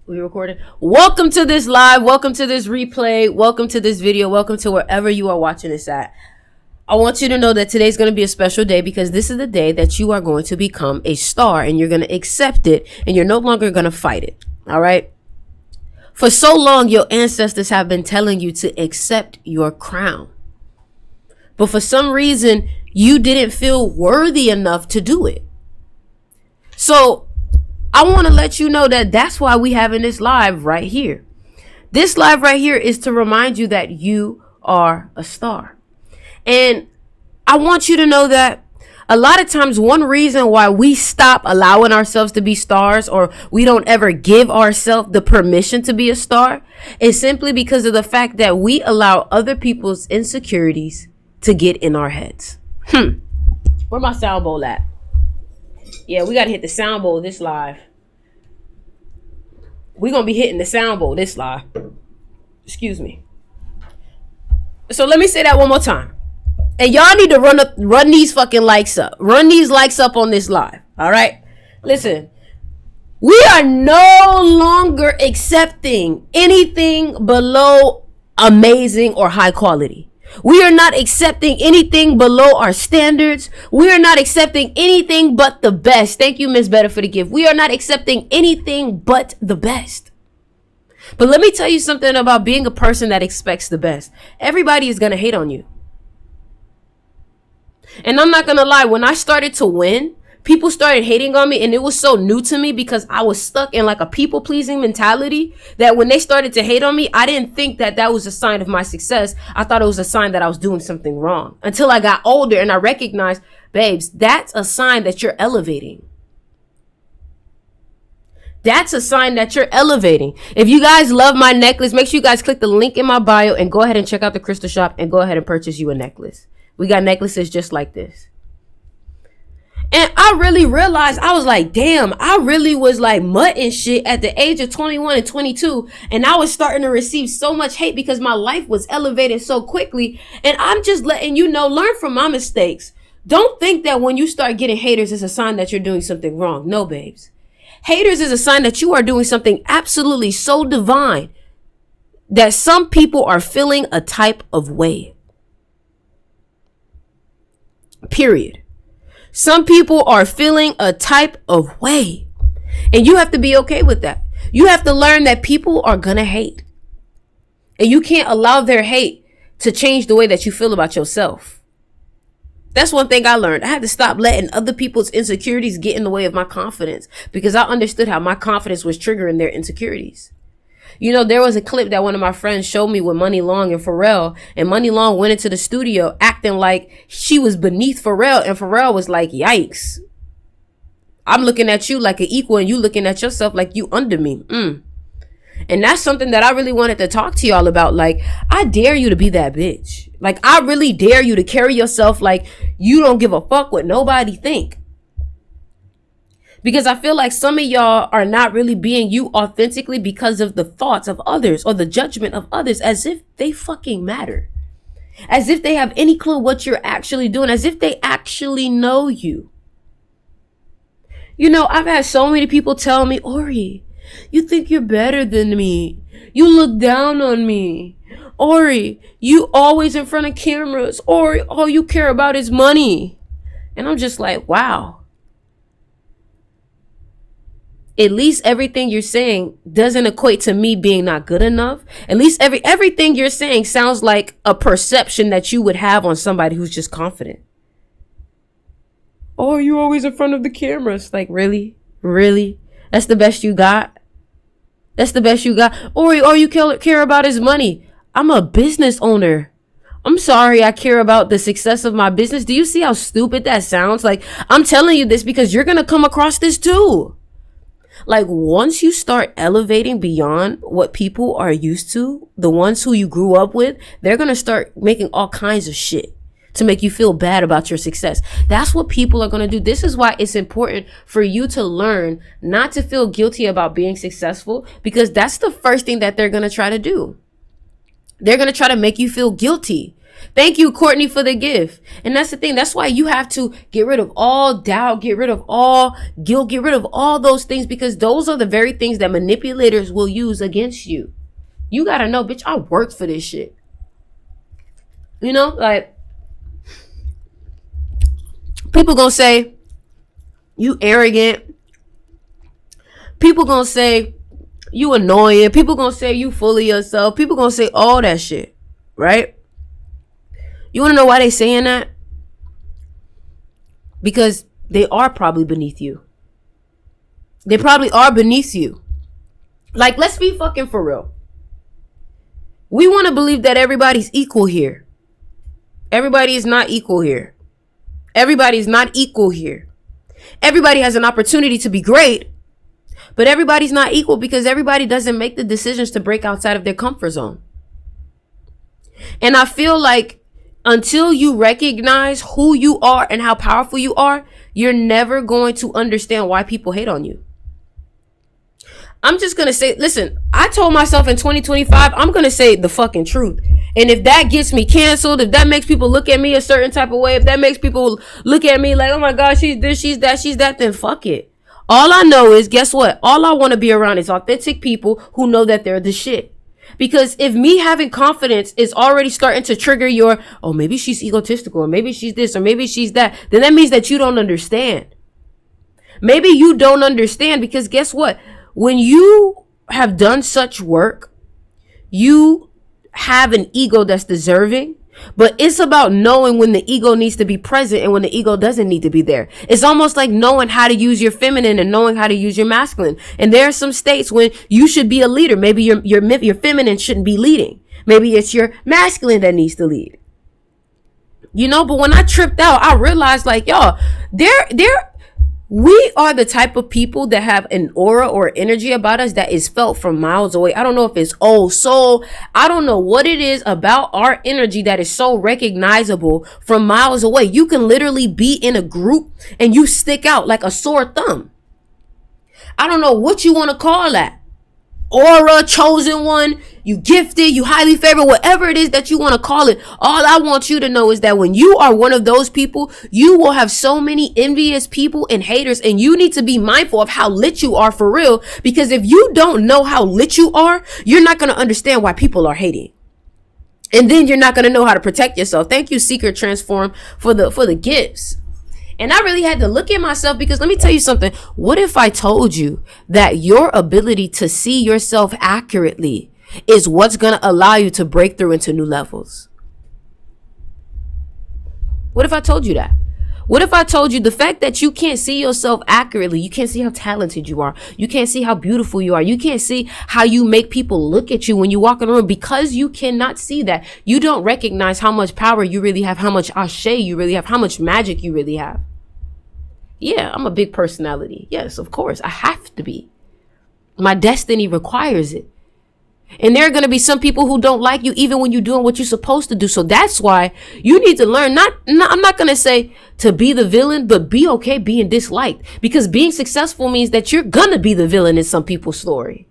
We recorded. Welcome to this live. Welcome to this replay. Welcome to this video. Welcome to wherever you are watching this at. I want you to know that today's going to be a special day because this is the day that you are going to become a star and you're going to accept it and you're no longer going to fight it. All right. For so long, your ancestors have been telling you to accept your crown. But for some reason, you didn't feel worthy enough to do it. So I want to let you know that that's why we having this live right here. This live right here is to remind you that you are a star. And I want you to know that a lot of times one reason why we stop allowing ourselves to be stars or we don't ever give ourselves the permission to be a star is simply because of the fact that we allow other people's insecurities to get in our heads. Where my sound bowl at? Yeah, we got to hit the sound bowl this live. We're going to be hitting the sound bowl this live. Excuse me. So let me say that one more time. And y'all need to run these fucking likes up. Run these likes up on this live. All right? Listen. We are no longer accepting anything below amazing or high quality. We are not accepting anything below our standards. We are not accepting anything but the best. Thank you, Miss Better, for the gift. We are not accepting anything but the best. But let me tell you something about being a person that expects the best. Everybody is going to hate on you. And I'm not going to lie. When I started to win, people started hating on me, and it was so new to me because I was stuck in like a people-pleasing mentality that when they started to hate on me, I didn't think that that was a sign of my success. I thought it was a sign that I was doing something wrong until I got older and I recognized, babes, that's a sign that you're elevating. That's a sign that you're elevating. If you guys love my necklace, make sure you guys click the link in my bio and go ahead and check out the crystal shop and go ahead and purchase you a necklace. We got necklaces just like this. And I really realized, I was like, damn, I really was like mutting shit at the age of 21 and 22. And I was starting to receive so much hate because my life was elevating so quickly. And I'm just letting you know, learn from my mistakes. Don't think that when you start getting haters, it's a sign that you're doing something wrong. No, babes. Haters is a sign that you are doing something absolutely so divine that some people are feeling a type of way. Period. Some people are feeling a type of way. And you have to be okay with that. You have to learn that people are going to hate. And you can't allow their hate to change the way that you feel about yourself. That's one thing I learned. I had to stop letting other people's insecurities get in the way of my confidence because I understood how my confidence was triggering their insecurities. You know, there was a clip that one of my friends showed me with Money Long and Pharrell, and Money Long went into the studio acting like she was beneath Pharrell, and Pharrell was like, yikes. I'm looking at you like an equal and you looking at yourself like you under me. And that's something that I really wanted to talk to y'all about. Like, I dare you to be that bitch. Like, I really dare you to carry yourself like you don't give a fuck what nobody think. Because I feel like some of y'all are not really being you authentically because of the thoughts of others or the judgment of others, as if they fucking matter. As if they have any clue what you're actually doing, as if they actually know you. You know, I've had so many people tell me, Ori, you think you're better than me. You look down on me. Ori, you always in front of cameras. Ori, all you care about is money. And I'm just like, wow. At least everything you're saying doesn't equate to me being not good enough. At least everything you're saying sounds like a perception that you would have on somebody who's just confident. Oh, you're always in front of the cameras. Like, really? Really? That's the best you got? That's the best you got? Or all you care about is money. I'm a business owner. I'm sorry I care about the success of my business. Do you see how stupid that sounds? Like, I'm telling you this because you're going to come across this too. Like, once you start elevating beyond what people are used to, the ones who you grew up with, they're going to start making all kinds of shit to make you feel bad about your success. That's what people are going to do. This is why it's important for you to learn not to feel guilty about being successful, because that's the first thing that they're going to try to do. They're going to try to make you feel guilty. Thank you, Courtney, for the gift. And that's the thing. That's why you have to get rid of all doubt, get rid of all guilt, get rid of all those things, because those are the very things that manipulators will use against you. You got to know, bitch, I worked for this shit. You know, like, people gonna say you arrogant. People gonna say you annoying. People gonna say you full of yourself. People gonna say all that shit, right? You want to know why they saying that? Because they are probably beneath you. They probably are beneath you. Like, let's be fucking for real. We want to believe that everybody's equal here. Everybody is not equal here. Everybody is not equal here. Everybody has an opportunity to be great, but everybody's not equal because everybody doesn't make the decisions to break outside of their comfort zone. And I feel like until you recognize who you are and how powerful you are, you're never going to understand why people hate on you. I'm just going to say, listen, I told myself in 2025, I'm going to say the fucking truth. And if that gets me canceled, if that makes people look at me a certain type of way, if that makes people look at me like, oh my God, she's this, she's that, then fuck it. All I know is, guess what? All I want to be around is authentic people who know that they're the shit. Because if me having confidence is already starting to trigger your, oh, maybe she's egotistical, or maybe she's this, or maybe she's that, then that means that you don't understand. Maybe you don't understand, because guess what? When you have done such work, you have an ego that's deserving, but it's about knowing when the ego needs to be present and when the ego doesn't need to be there. It's almost like knowing how to use your feminine and knowing how to use your masculine. And there are some states when you should be a leader. Maybe your feminine shouldn't be leading. Maybe it's your masculine that needs to lead. You know, but when I tripped out, I realized, like, y'all, we are the type of people that have an aura or energy about us that is felt from miles away. I don't know if it's old soul. I don't know what it is about our energy that is so recognizable from miles away. You can literally be in a group and you stick out like a sore thumb. I don't know what you want to call that. Aura, chosen one, you gifted, you highly favored, whatever it is that you want to call it. All I want you to know is that when you are one of those people, you will have so many envious people and haters, and you need to be mindful of how lit you are for real, because if you don't know how lit you are, you're not going to understand why people are hating. And then you're not going to know how to protect yourself. Thank you, Secret Transform, for the gifts. And I really had to look at myself, because let me tell you something. What if I told you that your ability to see yourself accurately is what's going to allow you to break through into new levels? What if I told you that? What if I told you the fact that you can't see yourself accurately, you can't see how talented you are, you can't see how beautiful you are, you can't see how you make people look at you when you walk in the room, because you cannot see that. You don't recognize how much power you really have, how much ashe you really have, how much magic you really have. Yeah, I'm a big personality. Yes, of course, I have to be. My destiny requires it. And there are going to be some people who don't like you even when you're doing what you're supposed to do. So that's why you need to learn, I'm not going to say to be the villain, but be okay being disliked. Because being successful means that you're going to be the villain in some people's story.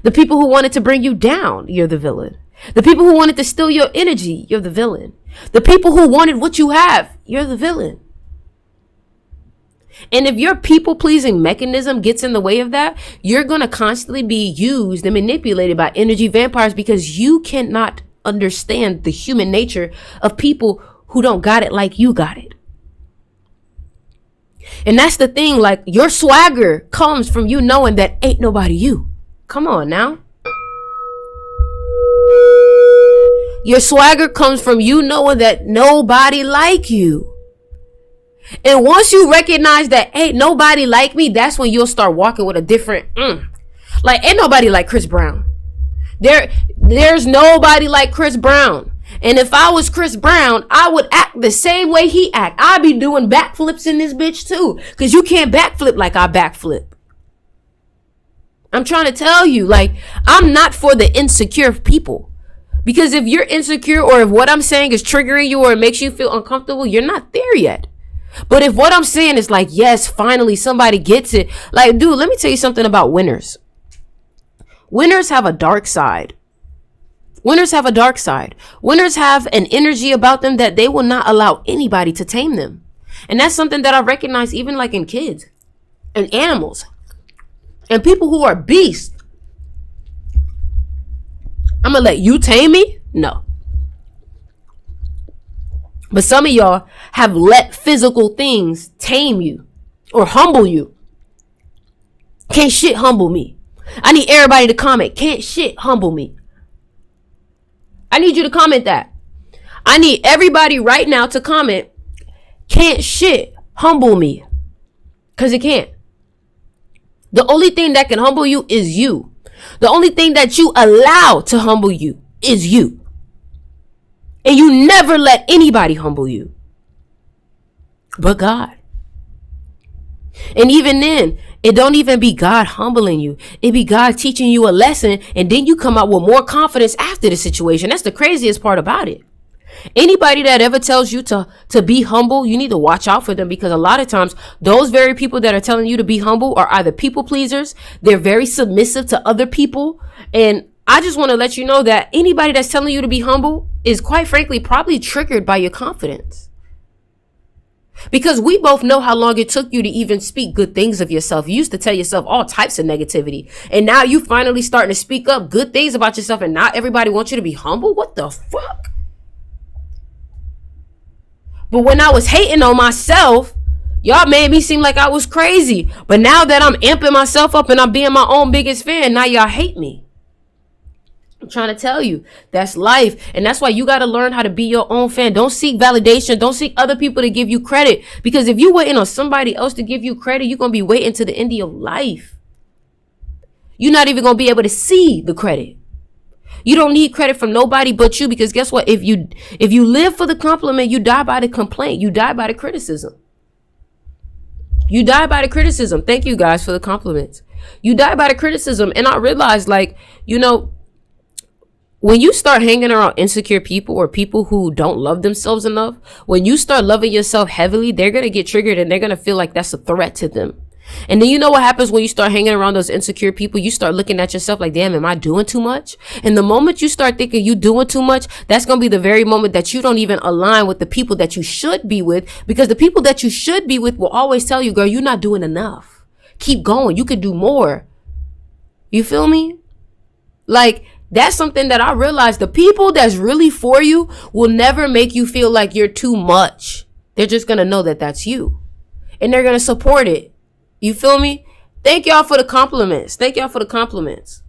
The people who wanted to bring you down, you're the villain. The people who wanted to steal your energy, you're the villain. The people who wanted what you have, you're the villain. And if your people-pleasing mechanism gets in the way of that, you're going to constantly be used and manipulated by energy vampires, because you cannot understand the human nature of people who don't got it like you got it. And that's the thing, like, your swagger comes from you knowing that ain't nobody you. Come on now. Your swagger comes from you knowing that nobody like you. And once you recognize that ain't nobody like me, that's when you'll start walking with a different, like, ain't nobody like Chris Brown. There's nobody like Chris Brown. And if I was Chris Brown, I would act the same way he act. I'd be doing backflips in this bitch too. Because you can't backflip like I backflip. I'm trying to tell you, like, I'm not for the insecure people. Because if you're insecure, or if what I'm saying is triggering you or it makes you feel uncomfortable, you're not there yet. But if what I'm saying is like, yes, finally somebody gets it. Like, dude, let me tell you something about winners. Winners have a dark side. Winners have a dark side. Winners have an energy about them that they will not allow anybody to tame them. And that's something that I recognize even like in kids and animals and people who are beasts. I'm going to let you tame me? No. But some of y'all have let physical things tame you or humble you. Can't shit humble me. I need everybody to comment. Can't shit humble me. I need you to comment that. I need everybody right now to comment. Can't shit humble me. Because it can't. The only thing that can humble you is you. The only thing that you allow to humble you is you. And you never let anybody humble you. But God. And even then, it don't even be God humbling you. It be God teaching you a lesson. And then you come out with more confidence after the situation. That's the craziest part about it. Anybody that ever tells you to be humble, you need to watch out for them, because a lot of times those very people that are telling you to be humble are either people pleasers. They're very submissive to other people. And I just want to let you know that anybody that's telling you to be humble is, quite frankly, probably triggered by your confidence. Because we both know how long it took you to even speak good things of yourself. You used to tell yourself all types of negativity. And now you finally starting to speak up good things about yourself, and not everybody wants you to be humble? What the fuck? But when I was hating on myself, y'all made me seem like I was crazy. But now that I'm amping myself up and I'm being my own biggest fan, now y'all hate me. I'm trying to tell you, that's life. And that's why you got to learn how to be your own fan. Don't seek validation. Don't seek other people to give you credit. Because if you're waiting on somebody else to give you credit, you're going to be waiting to the end of your life. You're not even going to be able to see the credit. You don't need credit from nobody but you, because guess what? If you live for the compliment, you die by the complaint. You die by the criticism. You die by the criticism. Thank you guys for the compliments. You die by the criticism. And I realized, like, you know, when you start hanging around insecure people or people who don't love themselves enough, when you start loving yourself heavily, they're going to get triggered and they're going to feel like that's a threat to them. And then you know what happens when you start hanging around those insecure people? You start looking at yourself like, damn, am I doing too much? And the moment you start thinking you doing too much, that's going to be the very moment that you don't even align with the people that you should be with, because the people that you should be with will always tell you, girl, you're not doing enough. Keep going. You could do more. You feel me? Like, that's something that I realized. The people that's really for you will never make you feel like you're too much. They're just going to know that that's you. And they're going to support it. You feel me? Thank y'all for the compliments. Thank y'all for the compliments.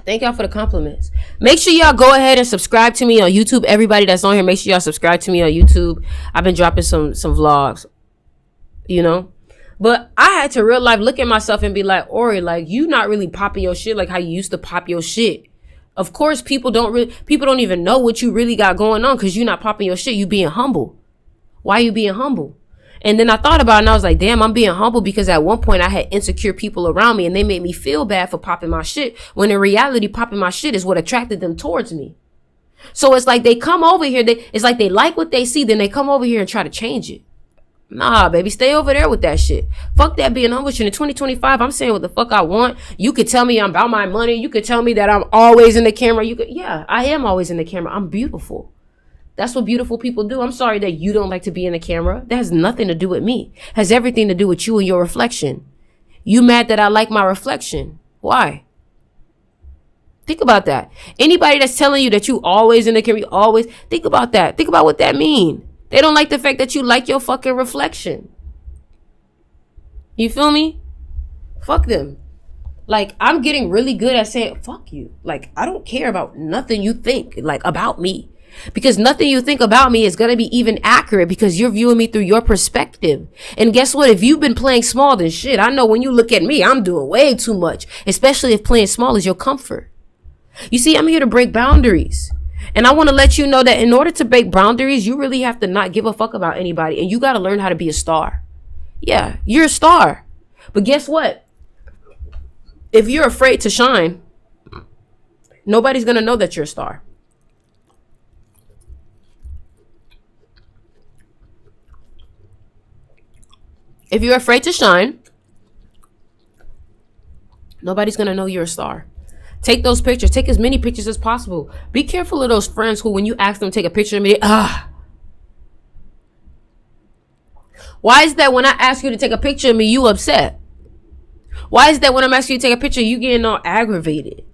Thank y'all for the compliments. Make sure y'all go ahead and subscribe to me on YouTube. Everybody that's on here, make sure y'all subscribe to me on YouTube. I've been dropping some vlogs, you know. But I had to real life look at myself and be like, Ori, like, you not really popping your shit like how you used to pop your shit. Of course, people don't even know what you really got going on because you're not popping your shit. You being humble. Why you being humble? And then I thought about it and I was like, damn, I'm being humble because at one point I had insecure people around me and they made me feel bad for popping my shit, when in reality, popping my shit is what attracted them towards me. So it's like they come over here, it's like they like what they see, then they come over here and try to change it. Nah, baby, stay over there with that shit. Fuck that being humble shit. In 2025, I'm saying what the fuck I want. You could tell me I'm about my money. You could tell me that I'm always in the camera. Yeah, I am always in the camera. I'm beautiful. That's what beautiful people do. I'm sorry that you don't like to be in the camera. That has nothing to do with me. It has everything to do with you and your reflection. You mad that I like my reflection. Why? Think about that. Anybody that's telling you that you always in the camera, you always, think about that. Think about what that means. They don't like the fact that you like your fucking reflection. You feel me? Fuck them. Like, I'm getting really good at saying, fuck you. Like, I don't care about nothing you think, like, about me. Because nothing you think about me is going to be even accurate because you're viewing me through your perspective. And guess what? If you've been playing small, then shit, I know when you look at me, I'm doing way too much. Especially if playing small is your comfort. You see, I'm here to break boundaries. And I want to let you know that in order to break boundaries, you really have to not give a fuck about anybody. And you got to learn how to be a star. Yeah, you're a star. But guess what? If you're afraid to shine, nobody's going to know that you're a star. If you're afraid to shine, nobody's going to know you're a star. Take those pictures. Take as many pictures as possible. Be careful of those friends who, when you ask them to take a picture of me, why is that when I ask you to take a picture of me, you upset? Why is that when I'm asking you to take a picture, you getting all aggravated?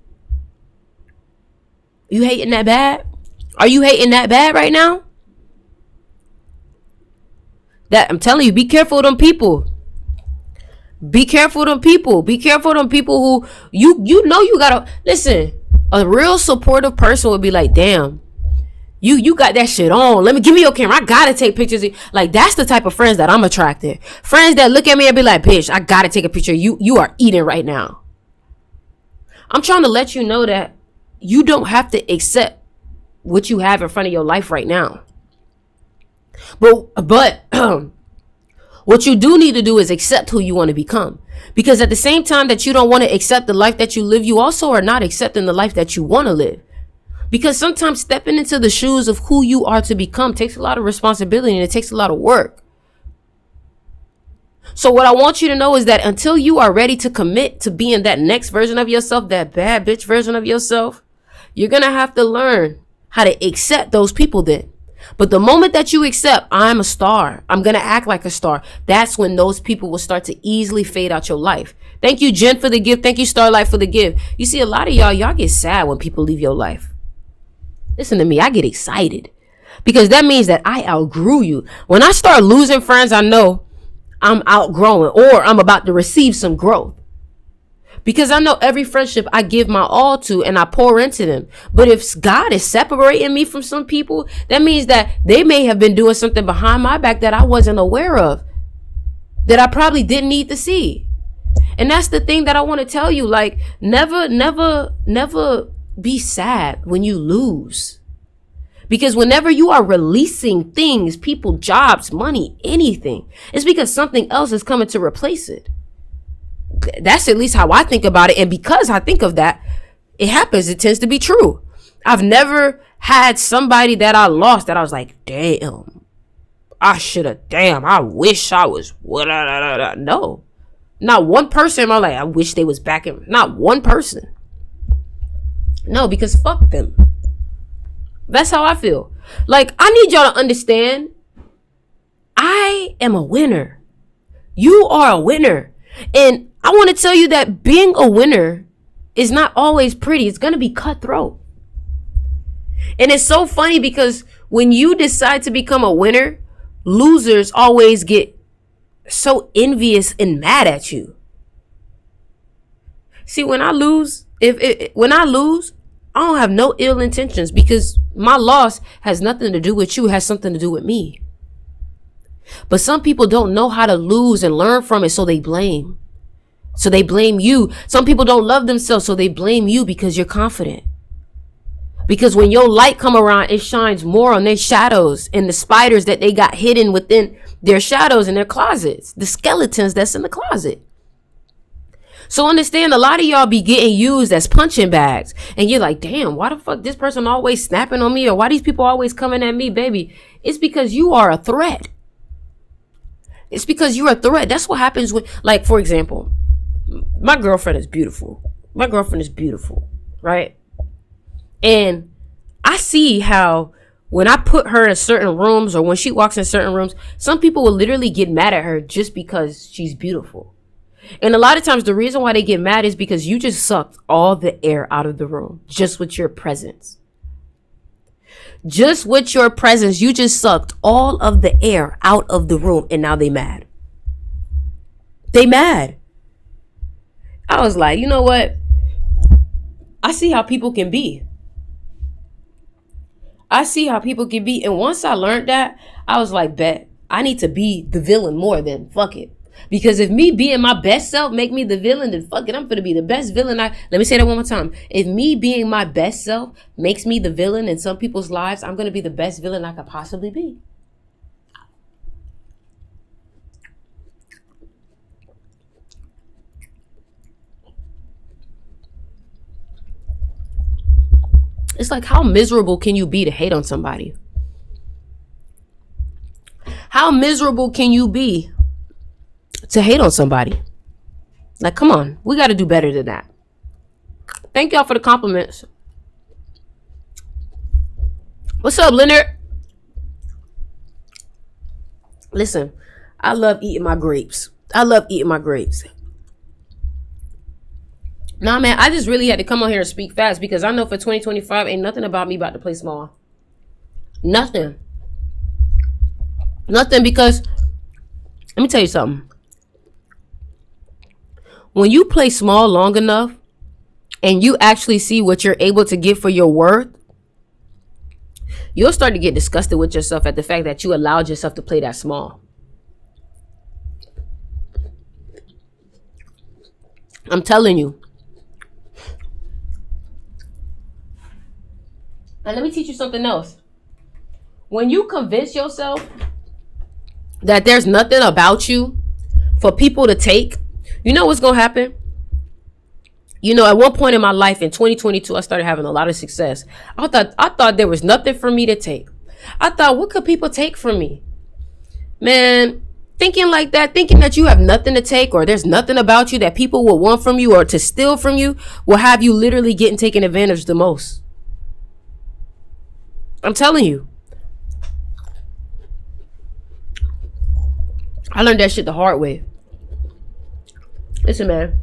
You hating that bad? Are you hating that bad right now? That I'm telling you, be careful of them people. Be careful of them people. Be careful of them people who you know you gotta listen. A real supportive person would be like, damn, you got that shit on. Give me your camera. I gotta take pictures. Like, that's the type of friends that I'm attracted. Friends that look at me and be like, bitch, I gotta take a picture. You are eating right now. I'm trying to let you know that you don't have to accept what you have in front of your life right now. But what you do need to do is accept who you want to become. Because at the same time that you don't want to accept the life that you live, you also are not accepting the life that you want to live. Because sometimes stepping into the shoes of who you are to become takes a lot of responsibility and it takes a lot of work. So what I want you to know is that until you are ready to commit to being that next version of yourself, that bad bitch version of yourself, you're going to have to learn how to accept those people then. But the moment that you accept, I'm a star, I'm going to act like a star, that's when those people will start to easily fade out your life. Thank you, Jen, for the gift. Thank you, Starlight, for the gift. You see, a lot of y'all get sad when people leave your life. Listen to me, I get excited because that means that I outgrew you. When I start losing friends, I know I'm outgrowing or I'm about to receive some growth. Because I know every friendship I give my all to and I pour into them. But if God is separating me from some people, that means that they may have been doing something behind my back that I wasn't aware of, that I probably didn't need to see. And that's the thing that I want to tell you. Like, never be sad when you lose. Because whenever you are releasing things, people, jobs, money, anything, it's because something else is coming to replace it. That's at least how I think about it. And because I think of that, it happens. It tends to be true. I've never had somebody that I lost that I was like, damn, I wish I was. No, not one person in my life. I wish they was back in. Not one person. No, because fuck them. That's how I feel. Like, I need y'all to understand, I am a winner. You are a winner. And I want to tell you that being a winner is not always pretty. It's going to be cutthroat. And it's so funny because when you decide to become a winner, losers always get so envious and mad at you. See, when I lose, when I lose, I don't have no ill intentions because my loss has nothing to do with you. It has something to do with me. But some people don't know how to lose and learn from it, so they blame. So they blame you. Some people don't love themselves, so they blame you because you're confident. Because when your light come around, it shines more on their shadows and the spiders that they got hidden within their shadows in their closets, the skeletons that's in the closet. So understand, a lot of y'all be getting used as punching bags. And you're like, damn, why the fuck this person always snapping on me? Or why these people always coming at me, baby? It's because you are a threat. It's because you're a threat. That's what happens when, like, for example, my girlfriend is beautiful. Right? And I see how when I put her in certain rooms or when she walks in certain rooms, some people will literally get mad at her just because she's beautiful. And a lot of times the reason why they get mad is because you just sucked all the air out of the room just with your presence. Just with your presence, you just sucked all of the air out of the room, and now they mad. They mad. I was like, you know what? I see how people can be. And once I learned that, I was like, bet, I need to be the villain more than fuck it. Because if me being my best self make me the villain, then fuck it, I'm gonna be the best villain. Let me say that one more time. If me being my best self makes me the villain in some people's lives, I'm gonna be the best villain I could possibly be. It's like, how miserable can you be to hate on somebody? How miserable can you be to hate on somebody? Like, come on, we got to do better than that. Thank y'all for the compliments. What's up, Leonard? Listen, I love eating my grapes. I love eating my grapes. Nah, man, I just really had to come on here and speak fast because I know for 2025 ain't nothing about me about to play small. Nothing. Nothing, because let me tell you something. When you play small long enough and you actually see what you're able to get for your worth, you'll start to get disgusted with yourself at the fact that you allowed yourself to play that small. I'm telling you. And let me teach you something else. When you convince yourself that there's nothing about you for people to take, you know what's going to happen? You know, at one point in my life in 2022, I started having a lot of success. I thought there was nothing for me to take. I thought, what could people take from me? Man, thinking like that, thinking that you have nothing to take or there's nothing about you that people will want from you or to steal from you, will have you literally getting taken advantage the most. I'm telling you. I learned that shit the hard way. Listen, man.